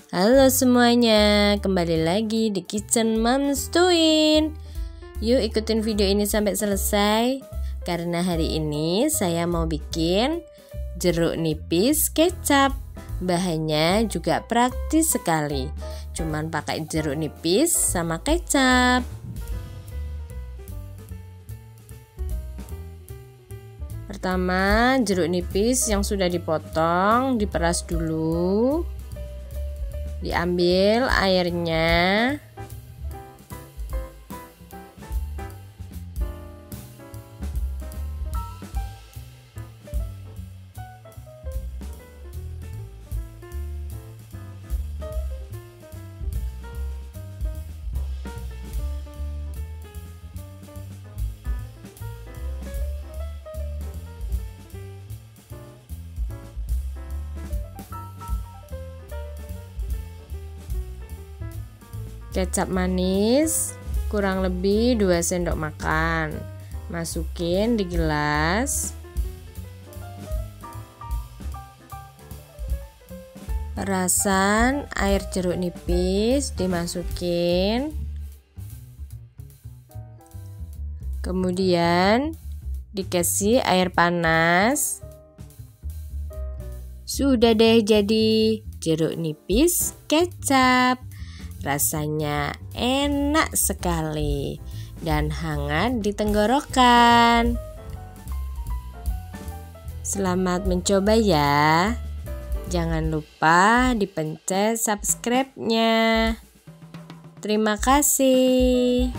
Halo semuanya, kembali lagi di Kitchen Moms Doing. Yuk ikutin video ini sampai selesai, karena hari ini saya mau bikin jeruk nipis kecap. Bahannya juga praktis sekali, cuman pakai jeruk nipis sama kecap. Pertama, jeruk nipis yang sudah dipotong diperas dulu. Diambil airnya. Kecap manis kurang lebih 2 sendok makan. Masukin di gelas. Perasan air jeruk nipis dimasukin. Kemudian dikasih air panas. Sudah deh jadi jeruk nipis kecap. Rasanya enak sekali dan hangat di tenggorokan. Selamat mencoba ya. Jangan lupa dipencet subscribe-nya. Terima kasih.